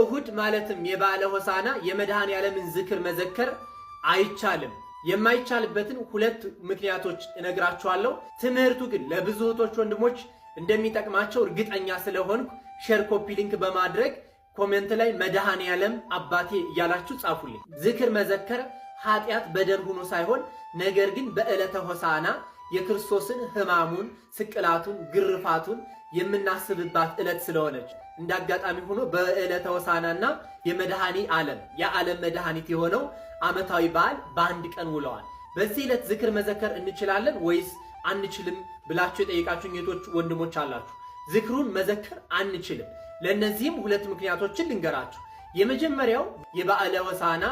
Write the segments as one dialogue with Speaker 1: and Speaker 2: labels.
Speaker 1: እሁድ ማለትም የበዓለ ሆሳዕና የመድኃኔ ዓለምን ዝክር መዘከር አይቻልም። የማይቻልበትን ሁለት ምክንያቶች እነግራችኋለሁ። ትምህርቱ ግን ለብዙ እህቶች ወንድሞች እንደሚጠቅማቸው እርግጠኛ ስለሆንኩ ሼር፣ ኮፒ ሊንክ በማድረግ ኮሜንት ላይ መድኃኔ ዓለም አባቴ እያላችሁ ጻፉልኝ። ዝክር መዘከር ኃጢአት በደል ሆኖ ሳይሆን ነገር ግን በዕለተ ሆሳዕና የክርስቶስን ሕማሙን፣ ስቅላቱን፣ ግርፋቱን የምናስብባት ዕለት ስለሆነች እንዳጋጣሚ ሆኖ በዕለተ ሆሳዕናና የመድኃኔ ዓለም የዓለም መድኃኒት የሆነው ዓመታዊ በዓል በአንድ ቀን ውለዋል። በዚህ ዕለት ዝክር መዘከር እንችላለን ወይስ አንችልም ብላችሁ የጠየቃችሁኝ እህቶች ወንድሞች አላችሁ። ዝክሩን መዘከር አንችልም። ለእነዚህም ሁለት ምክንያቶችን ልንገራችሁ። የመጀመሪያው የበዓለ ሆሳዕና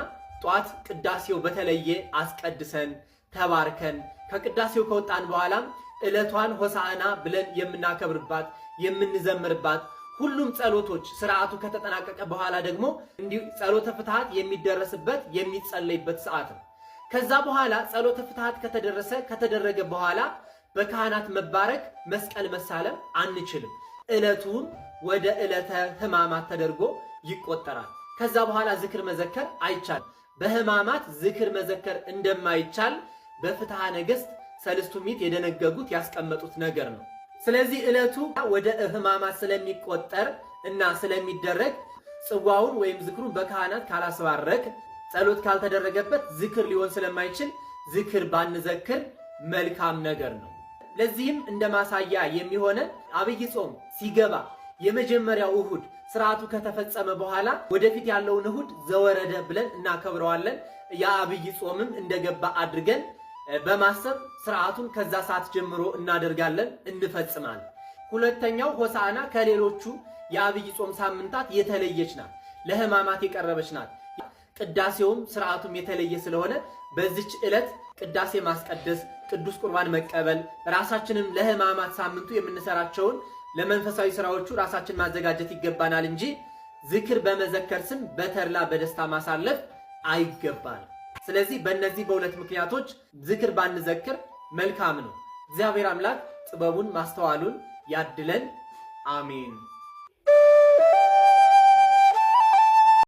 Speaker 1: ጧት ቅዳሴው በተለየ አስቀድሰን ተባርከን ከቅዳሴው ከወጣን በኋላም ዕለቷን ሆሳዕና ብለን የምናከብርባት የምንዘምርባት፣ ሁሉም ጸሎቶች ስርዓቱ ከተጠናቀቀ በኋላ ደግሞ እንዲሁ ጸሎተ ፍትሐት የሚደረስበት የሚጸለይበት ሰዓት ነው። ከዛ በኋላ ጸሎተ ፍትሐት ከተደረገ በኋላ በካህናት መባረክ መስቀል መሳለም አንችልም። ዕለቱም ወደ ዕለተ ሕማማት ተደርጎ ይቆጠራል። ከዛ በኋላ ዝክር መዘከር አይቻልም። በሕማማት ዝክር መዘከር እንደማይቻል በፍትሐ ነገሥት ሰለስቱ ምዕት የደነገጉት ያስቀመጡት ነገር ነው። ስለዚህ ዕለቱ ወደ ሕማማት ስለሚቆጠር እና ስለሚደረግ ጽዋውን ወይም ዝክሩን በካህናት ካላስባረክ ጸሎት ካልተደረገበት ዝክር ሊሆን ስለማይችል ዝክር ባንዘክር መልካም ነገር ነው። ለዚህም እንደ ማሳያ የሚሆነ አብይ ጾም ሲገባ የመጀመሪያው እሁድ ስርዓቱ ከተፈጸመ በኋላ ወደፊት ያለውን እሁድ ዘወረደ ብለን እናከብረዋለን። የአብይ ጾምም እንደገባ አድርገን በማሰብ ስርዓቱን ከዛ ሰዓት ጀምሮ እናደርጋለን፣ እንፈጽማለን። ሁለተኛው ሆሳዕና ከሌሎቹ የአብይ ጾም ሳምንታት የተለየች ናት፣ ለሕማማት የቀረበች ናት። ቅዳሴውም ስርዓቱም የተለየ ስለሆነ በዚች ዕለት ቅዳሴ ማስቀደስ፣ ቅዱስ ቁርባን መቀበል፣ ራሳችንም ለሕማማት ሳምንቱ የምንሰራቸውን ለመንፈሳዊ ስራዎቹ ራሳችን ማዘጋጀት ይገባናል እንጂ ዝክር በመዘከር ስም በተድላ በደስታ ማሳለፍ አይገባል። ስለዚህ በእነዚህ በሁለት ምክንያቶች ዝክር ባንዘክር መልካም ነው። እግዚአብሔር አምላክ ጥበቡን ማስተዋሉን ያድለን። አሜን።